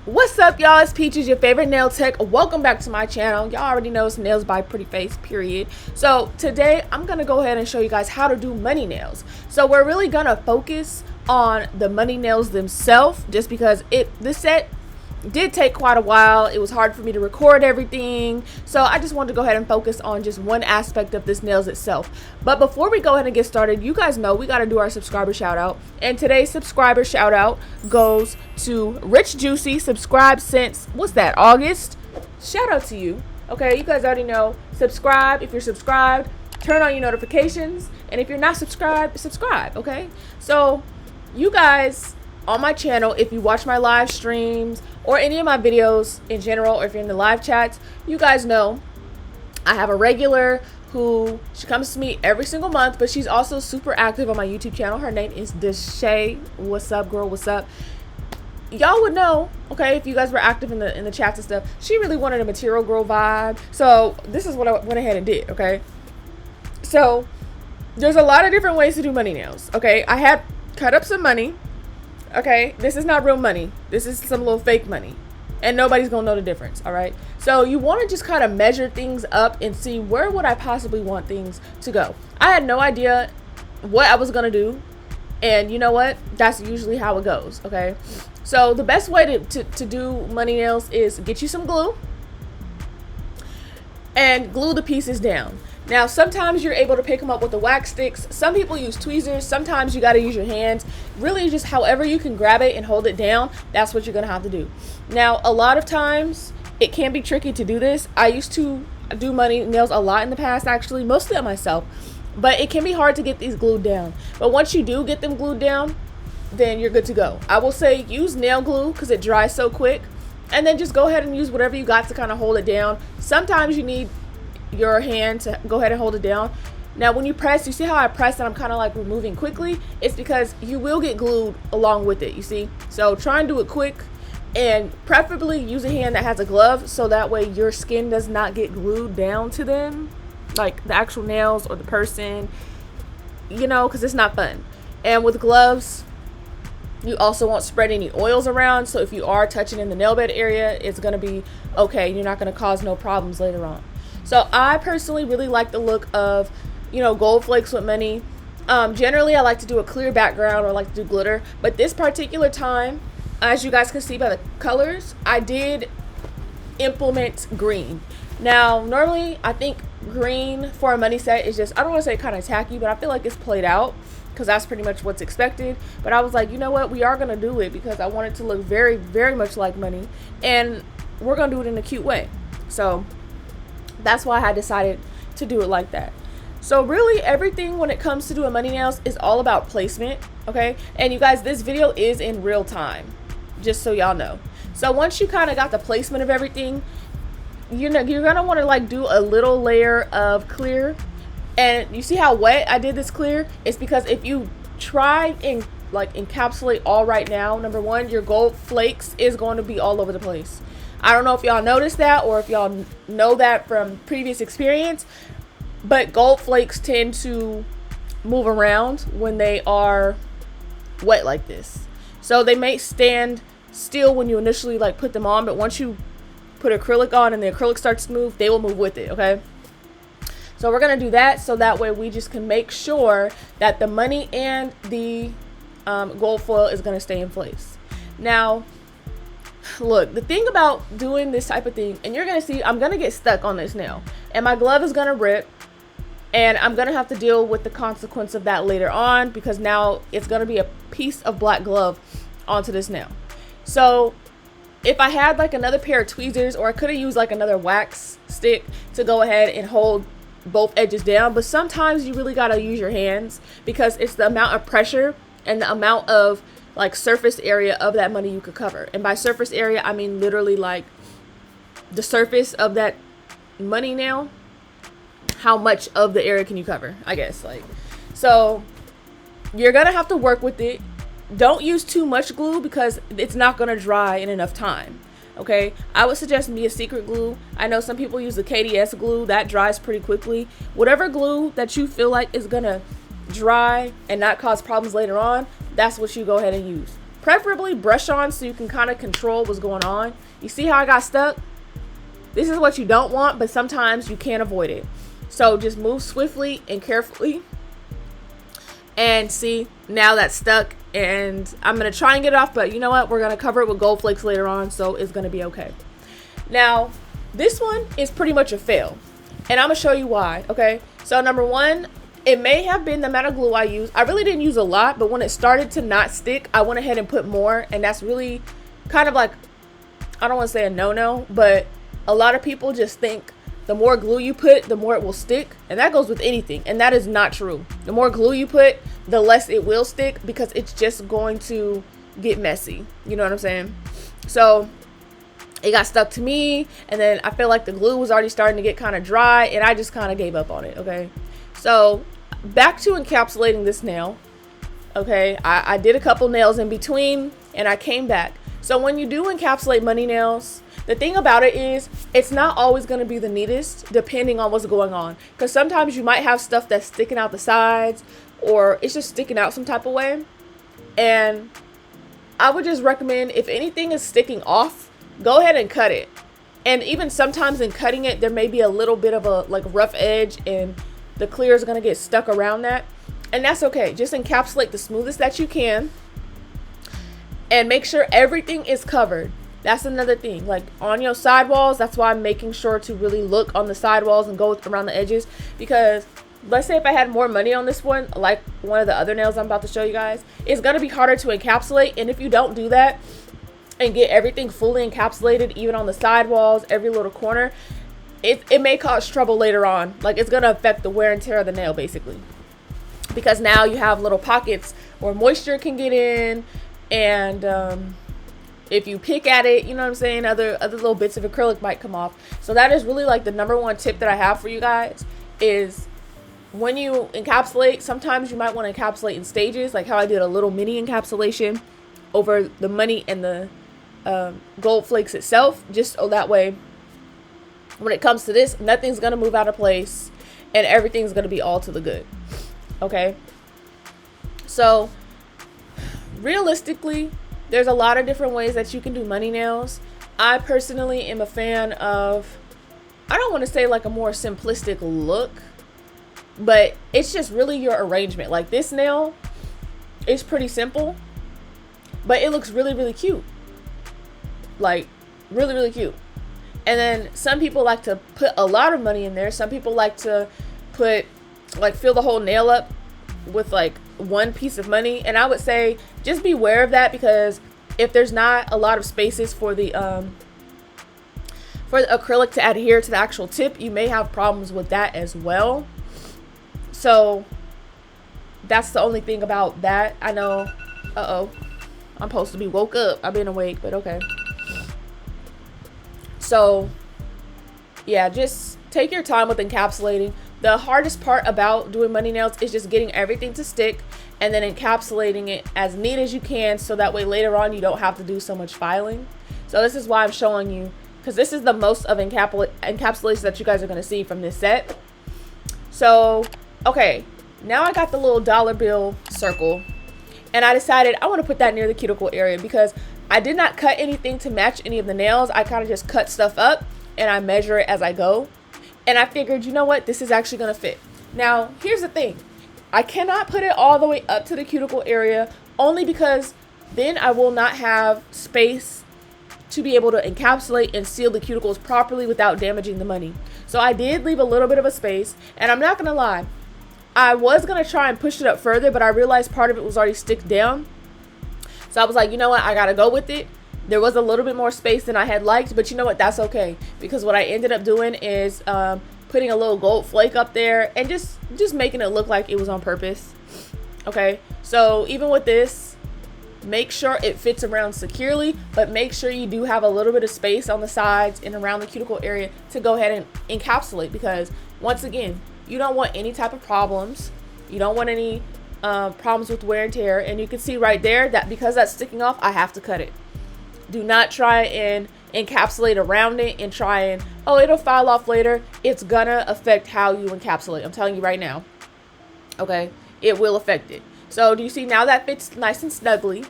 What's up, y'all? It's Peaches, your favorite nail tech. Welcome back to my channel. Y'all already know it's Nails by Pretty Face, period. So today I'm gonna go ahead and show you guys how to do money nails. So we're really gonna focus on the money nails themselves, just because this set did take quite a while. It was hard for me to record everything, so I just wanted to go ahead and focus on just one aspect of this nails itself. But before we go ahead and get started, you guys know we got to do our subscriber shout out, and today's subscriber shout out goes to Rich Juicy. Subscribe since August. Shout out to you. Okay, you guys already know, subscribe. If you're subscribed, turn on your notifications, and if you're not subscribed, subscribe. Okay, so you guys on my channel, if you watch my live streams or any of my videos in general, or if you're in the live chats, you guys know I have a regular who she comes to me every single month, but she's also super active on my YouTube channel. Her name is Sashay. What's up, girl? What's up? Y'all would know, okay, if you guys were active in the chats and stuff. She really wanted a material girl vibe, so this is what I went ahead and did. Okay, so there's a lot of different ways to do money nails. Okay, I had cut up some money. Okay, this is not real money. This is some little fake money, and nobody's gonna know the difference. All right, so you want to just kind of measure things up and see where would I possibly want things to go. I had no idea what I was gonna do, and you know what, that's usually how it goes. Okay, so the best way to do money nails is get you some glue and glue the pieces down. Now, sometimes you're able to pick them up with the wax sticks. Some people use tweezers. Sometimes you got to use your hands. Really, just however you can grab it and hold it down, that's what you're going to have to do. Now, a lot of times it can be tricky to do this. I used to do money nails a lot in the past, actually, mostly on myself. But it can be hard to get these glued down. But once you do get them glued down, then you're good to go. I will say use nail glue because it dries so quick. And then just go ahead and use whatever you got to kind of hold it down. Sometimes you need your hand to go ahead and hold it down. Now when you press, you see how I press and I'm kind of like removing quickly? It's because you will get glued along with it, you see? So try and do it quick, and preferably use a hand that has a glove, so that way your skin does not get glued down to them, like the actual nails or the person, you know, because it's not fun. And with gloves, you also won't spread any oils around, so if you are touching in the nail bed area, it's going to be okay. You're not going to cause no problems later on. So I personally really like the look of, you know, gold flakes with money. Generally, I like to do a clear background, or like to do glitter. But this particular time, as you guys can see by the colors, I did implement green. Now, normally, I think green for a money set is just, I don't want to say kind of tacky, but I feel like it's played out, because that's pretty much what's expected. But I was like, you know what, we are going to do it because I want it to look very, very much like money. And we're going to do it in a cute way. So that's why I decided to do it like that. So really everything when it comes to doing money nails is all about placement, okay? And you guys, this video is in real time, just so y'all know. So once you kind of got the placement of everything, you know, you're gonna want to like do a little layer of clear. And you see how wet I did this clear? It's because if you try and like encapsulate all right now, number one, your gold flakes is going to be all over the place. I don't know if y'all noticed that, or if y'all know that from previous experience, but gold flakes tend to move around when they are wet like this. So they may stand still when you initially like put them on, but once you put acrylic on and the acrylic starts to move, they will move with it, okay? So we're going to do that, so that way we just can make sure that the money and the gold foil is going to stay in place. Now, look, the thing about doing this type of thing, and you're gonna see I'm gonna get stuck on this nail, and my glove is gonna rip, and I'm gonna have to deal with the consequence of that later on, because now it's gonna be a piece of black glove onto this nail. So if I had like another pair of tweezers, or I could have used like another wax stick to go ahead and hold both edges down, but sometimes you really gotta use your hands, because it's the amount of pressure and the amount of like surface area of that money you could cover. And by surface area, I mean literally like the surface of that money nail. How much of the area can you cover, I guess, like. So you're gonna have to work with it. Don't use too much glue, because it's not gonna dry in enough time. Okay, I would suggest me a secret glue. I know some people use the KDS glue, that dries pretty quickly. Whatever glue that you feel like is gonna dry and not cause problems later on, that's what you go ahead and use. Preferably brush on so you can kind of control what's going on. You see how I got stuck? This is what you don't want, but sometimes you can't avoid it. So just move swiftly and carefully. And see, now that's stuck, and I'm going to try and get it off, but you know what? We're going to cover it with gold flakes later on, so it's going to be okay. Now, this one is pretty much a fail, and I'm going to show you why, okay? So number one, it may have been the amount of glue I used. I really didn't use a lot, but when it started to not stick, I went ahead and put more, and that's really kind of like, I don't want to say a no-no, but a lot of people just think the more glue you put, the more it will stick, and that goes with anything, and that is not true. The more glue you put, the less it will stick, because it's just going to get messy. You know what I'm saying? So it got stuck to me, and then I feel like the glue was already starting to get kind of dry, and I just kind of gave up on it. Okay, so back to encapsulating this nail. Okay, I did a couple nails in between, and I came back. So when you do encapsulate money nails, the thing about it is it's not always going to be the neatest depending on what's going on, because sometimes you might have stuff that's sticking out the sides, or it's just sticking out some type of way. And I would just recommend, if anything is sticking off, go ahead and cut it. And even sometimes in cutting it, there may be a little bit of a like rough edge, and the clear is going to get stuck around that, and that's okay. Just encapsulate the smoothest that you can, and make sure everything is covered. That's another thing, like on your sidewalls. That's why I'm making sure to really look on the sidewalls and go around the edges, because let's say if I had more money on this one, like one of the other nails I'm about to show you guys, it's going to be harder to encapsulate. And if you don't do that and get everything fully encapsulated, even on the sidewalls, every little corner, it may cause trouble later on. Like, it's going to affect the wear and tear of the nail, basically, because now you have little pockets where moisture can get in, and if you pick at it, you know what I'm saying, other little bits of acrylic might come off. So that is really like the number one tip that I have for you guys, is when you encapsulate, sometimes you might want to encapsulate in stages, like how I did a little mini encapsulation over the money and the gold flakes itself, just so that way when it comes to this, nothing's going to move out of place and everything's going to be all to the good. Okay, so realistically, there's a lot of different ways that you can do money nails. I personally am a fan of, I don't want to say like a more simplistic look, but it's just really your arrangement. Like this nail is pretty simple, but it looks really, really cute. Like really, really cute. And then some people like to put a lot of money in there. Some people like to put, like, fill the whole nail up with like one piece of money. And I would say just beware of that, because if there's not a lot of spaces for the acrylic to adhere to the actual tip, you may have problems with that as well. So that's the only thing about that. I know, I'm supposed to be woke up. I've been awake, but okay. So yeah, just take your time with encapsulating. The hardest part about doing money nails is just getting everything to stick and then encapsulating it as neat as you can, so that way later on you don't have to do so much filing. So this is why I'm showing you, because this is the most of encapsulation that you guys are going to see from this set. So okay, now I got the little dollar bill circle, and I decided I want to put that near the cuticle area, because I did not cut anything to match any of the nails. I kind of just cut stuff up and I measure it as I go. And I figured, you know what, this is actually going to fit. Now, here's the thing. I cannot put it all the way up to the cuticle area, only because then I will not have space to be able to encapsulate and seal the cuticles properly without damaging the money. So I did leave a little bit of a space, and I'm not going to lie, I was going to try and push it up further, but I realized part of it was already stick down. So I was like, you know what, I got to go with it. There was a little bit more space than I had liked, but you know what, that's okay, because what I ended up doing is putting a little gold flake up there and just making it look like it was on purpose. Okay, so even with this, make sure it fits around securely, but make sure you do have a little bit of space on the sides and around the cuticle area to go ahead and encapsulate, because once again, you don't want any type of problems. You don't want any problems with wear and tear. And you can see right there that because that's sticking off, I have to cut it. Do not try and encapsulate around it and try and, oh, it'll file off later. It's gonna affect how you encapsulate. I'm telling you right now. Okay, it will affect it. So do you see now that fits nice and snugly?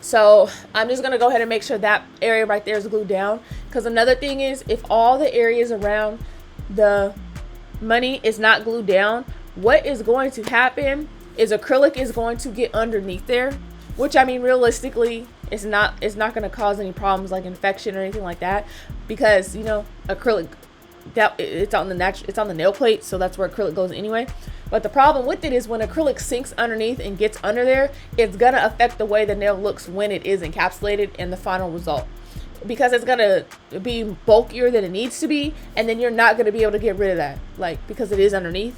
So I'm just gonna go ahead and make sure that area right there is glued down, because another thing is, if all the areas around the money is not glued down, what is going to happen is acrylic is going to get underneath there, which, I mean, realistically, it's not going to cause any problems like infection or anything like that, because, you know, acrylic, that it's on the nail plate, so that's where acrylic goes anyway. But the problem with it is when acrylic sinks underneath and gets under there, it's gonna affect the way the nail looks when it is encapsulated in the final result, because it's gonna be bulkier than it needs to be, and then you're not gonna be able to get rid of that, like, because it is underneath,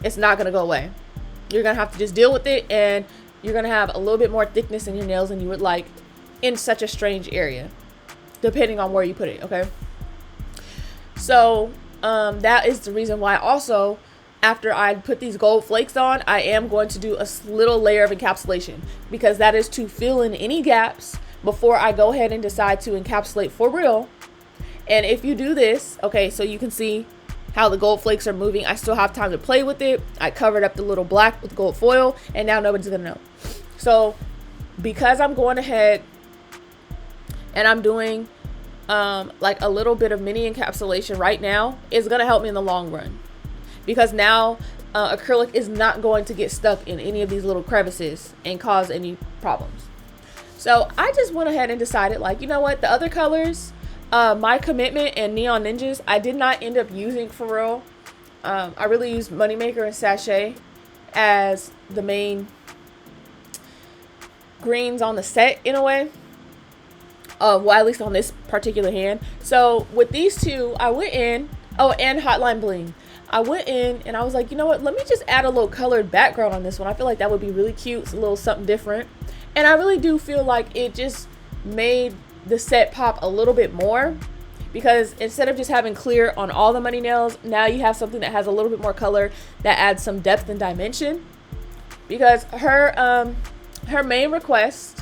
it's not gonna go away. You're gonna have to just deal with it, and you're gonna have a little bit more thickness in your nails than you would like in such a strange area, depending on where you put it. Okay, so that is the reason why also, after I put these gold flakes on, I am going to do a little layer of encapsulation, because that is to fill in any gaps before I go ahead and decide to encapsulate for real. And if you do this, okay, so you can see how the gold flakes are moving. I still have time to play with it. I covered up the little black with gold foil, and now nobody's gonna know. So because I'm going ahead and I'm doing like a little bit of mini encapsulation right now, is gonna help me in the long run, because now acrylic is not going to get stuck in any of these little crevices and cause any problems. So I just went ahead and decided, like, you know what, the other colors, my Commitment and Neon Ninjas, I did not end up using for real. I really used Moneymaker and Sashay as the main greens on the set in a way. Well, at least on this particular hand. So with these two, I went in, oh, and Hotline Bling. I went in and I was like, you know what, let me just add a little colored background on this one. I feel like that would be really cute. It's a little something different. And I really do feel like it just made the set pop a little bit more, because instead of just having clear on all the money nails, now you have something that has a little bit more color that adds some depth and dimension. Because her main request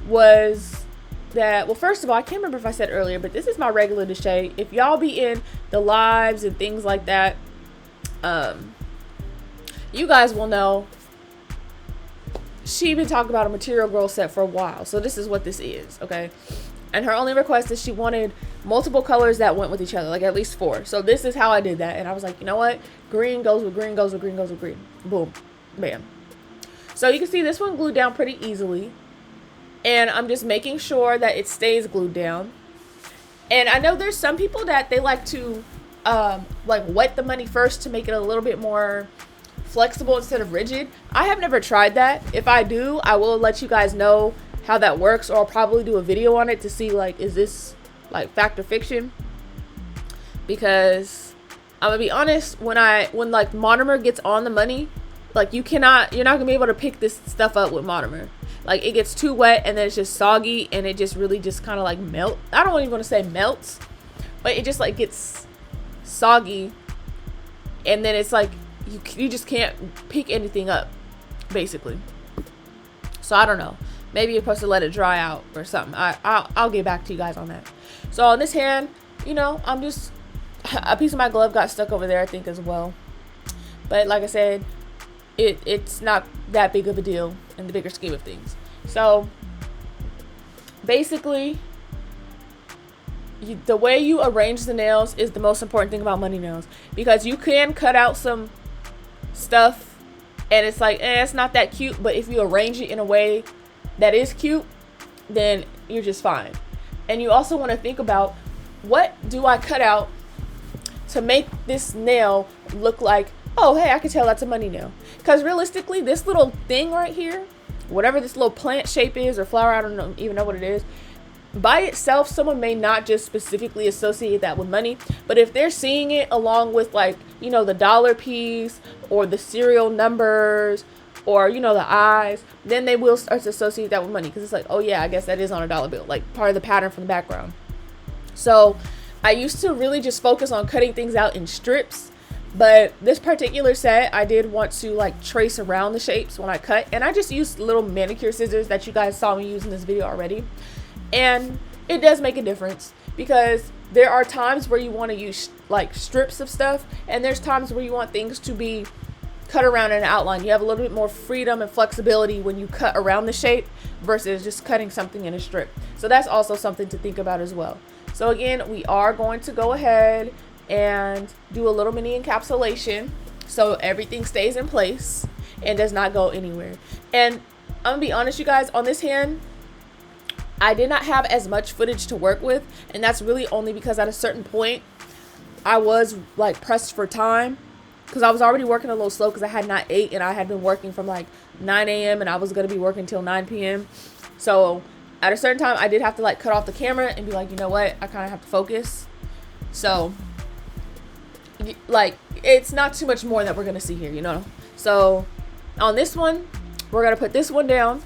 was that, well, first of all, I can't remember if I said earlier, but this is my regular sashay. If y'all be in the lives and things like that, you guys will know she been talking about a Material Girl set for a while. So this is what this is, okay? And her only request is she wanted multiple colors that went with each other, like at least 4. So this is how I did that. And I was like, you know what? Green goes with green, goes with green, goes with green. Boom. Bam. So you can see this one glued down pretty easily. And I'm just making sure that it stays glued down. And I know there's some people that they like to like wet the money first to make it a little bit more flexible instead of rigid. I have never tried that. If I do, I will let you guys know how that works, or I'll probably do a video on it to see, like, is this like fact or fiction? Because I'm gonna be honest, when like Monomer gets on the money, like you're not gonna be able to pick this stuff up with Monomer. Like, it gets too wet and then it's just soggy, and it just really just kind of like melt. I don't even want to say melts, but it just like gets soggy, and then it's like you just can't pick anything up, basically. So I don't know. Maybe you're supposed to let it dry out or something. I'll get back to you guys on that. So on this hand, you know, I'm just, a piece of my glove got stuck over there, I think, as well. But like I said, it's not that big of a deal in the bigger scheme of things. So basically, the way you arrange the nails is the most important thing about money nails, because you can cut out some stuff and it's like, it's not that cute, but if you arrange it in a way that is cute, then you're just fine. And you also want to think about, what do I cut out to make this nail look like, oh, hey, I can tell that's a money nail? Because realistically, this little thing right here, whatever this little plant shape is or flower, I don't even know what it is, by itself, someone may not just specifically associate that with money, but if they're seeing it along with, like, you know, the dollar piece or the serial numbers or, you know, the eyes, then they will start to associate that with money, because it's like, oh yeah, I guess that is on a dollar bill, like part of the pattern from the background. So I used to really just focus on cutting things out in strips, but this particular set, I did want to like trace around the shapes when I cut, and I just used little manicure scissors that you guys saw me use in this video already. And it does make a difference, because there are times where you want to use like strips of stuff, and there's times where you want things to be cut around an outline. You have a little bit more freedom and flexibility when you cut around the shape versus just cutting something in a strip. So that's also something to think about as well. So again, we are going to go ahead and do a little mini encapsulation so everything stays in place and does not go anywhere. And I'm gonna be honest, you guys, on this hand, I did not have as much footage to work with, and that's really only because at a certain point I was like pressed for time, because I was already working a little slow because I had not ate and I had been working from like 9 a.m. and I was going to be working till 9 p.m. So at a certain time I did have to like cut off the camera and be like, you know what, I kind of have to focus. So like it's not too much more that we're going to see here, you know. So on this one, we're going to put this one down,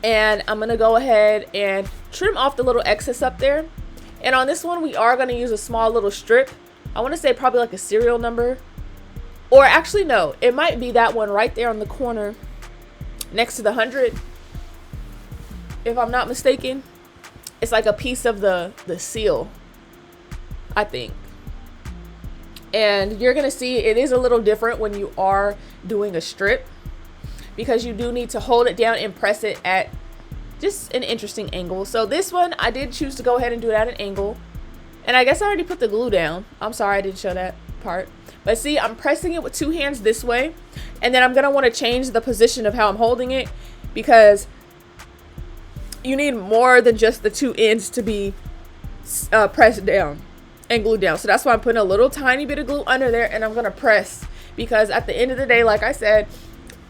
and I'm going to go ahead and trim off the little excess up there. And on this one, we are going to use a small little strip. I want to say probably like a serial number. Or actually, no, it might be that one right there on the corner next to the 100. If I'm not mistaken. It's like a piece of the seal, I think. And you're going to see it is a little different when you are doing a strip, because you do need to hold it down and press it at just an interesting angle. So this one, I did choose to go ahead and do it at an angle. And I guess I already put the glue down. I'm sorry I didn't show that part. But see, I'm pressing it with two hands this way. And then I'm going to want to change the position of how I'm holding it, because you need more than just the two ends to be pressed down and glued down. So that's why I'm putting a little tiny bit of glue under there, and I'm going to press, because at the end of the day, like I said,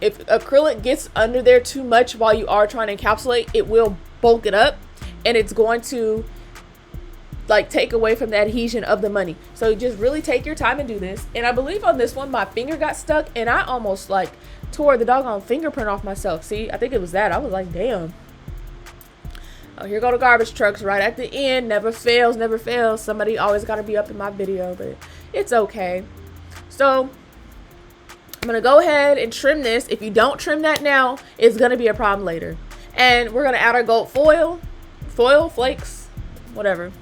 if acrylic gets under there too much while you are trying to encapsulate, it will bulk it up, and it's going to like take away from the adhesion of the money. So you just really take your time and do this. And I believe on this one, my finger got stuck, and I almost like tore the doggone fingerprint off myself. See, I think it was that. I was like, damn. Oh, here go the garbage trucks right at the end. Never fails, never fails. Somebody always got to be up in my video, but it's okay. So I'm going to go ahead and trim this. If you don't trim that now, it's going to be a problem later. And we're going to add our gold foil, flakes, whatever.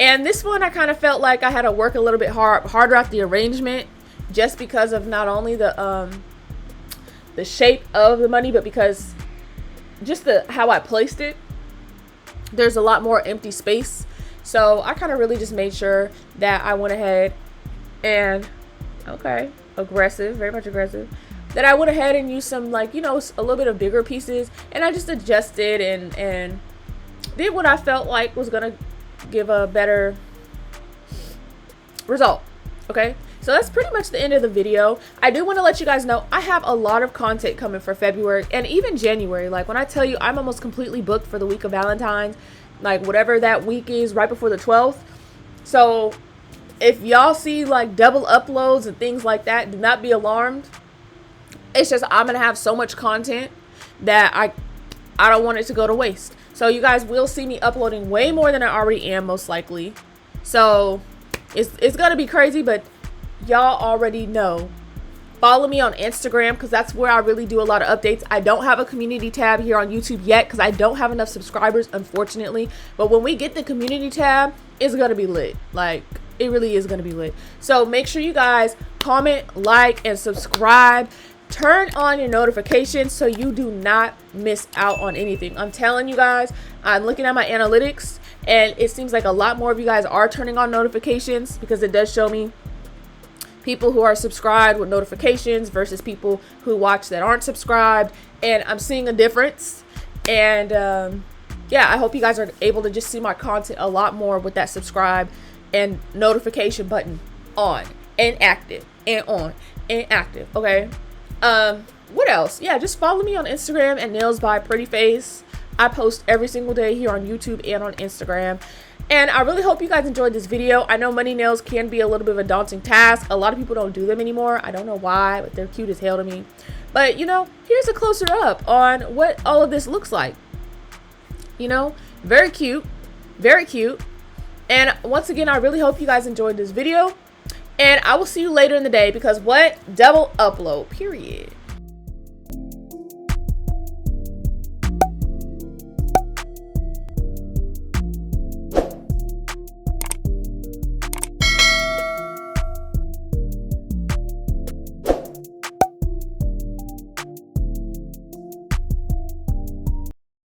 And this one, I kind of felt like I had to work a little bit harder at the arrangement, just because of not only the shape of the money, but because just how I placed it. There's a lot more empty space. So I kind of really just made sure that I went ahead and aggressive, very much aggressive, that I went ahead and used some, like, you know, a little bit of bigger pieces, and I just adjusted and did what I felt like was gonna give a better result. Okay, so that's pretty much the end of the video. I do want to let you guys know I have a lot of content coming for February and even January. Like, when I tell you I'm almost completely booked for the week of Valentine's, like whatever that week is right before the 12th. So if y'all see like double uploads and things like that, do not be alarmed. It's just I'm gonna have so much content that I don't want it to go to waste. So you guys will see me uploading way more than I already am, most likely. So it's gonna be crazy, but y'all already know. Follow me on Instagram, because that's where I really do a lot of updates. I don't have a community tab here on YouTube yet, because I don't have enough subscribers, unfortunately. But when we get the community tab, it's gonna be lit. Like, it really is gonna be lit. So make sure you guys comment, like, and subscribe. Turn on your notifications so you do not miss out on anything. I'm telling you guys, I'm looking at my analytics, and it seems like a lot more of you guys are turning on notifications, because it does show me people who are subscribed with notifications versus people who watch that aren't subscribed, and I'm seeing a difference. And yeah, I hope you guys are able to just see my content a lot more with that subscribe and notification button on and active, and on and active. Okay, what else? Yeah, just follow me on Instagram at Nailsbyprettyface. I post every single day here on YouTube and on Instagram. And I really hope you guys enjoyed this video. I know money nails can be a little bit of a daunting task. A lot of people don't do them anymore. I don't know why, but they're cute as hell to me. But, you know, here's a closer up on what all of this looks like. You know, very cute. Very cute. And once again, I really hope you guys enjoyed this video. And I will see you later in the day, because what? Double upload, period.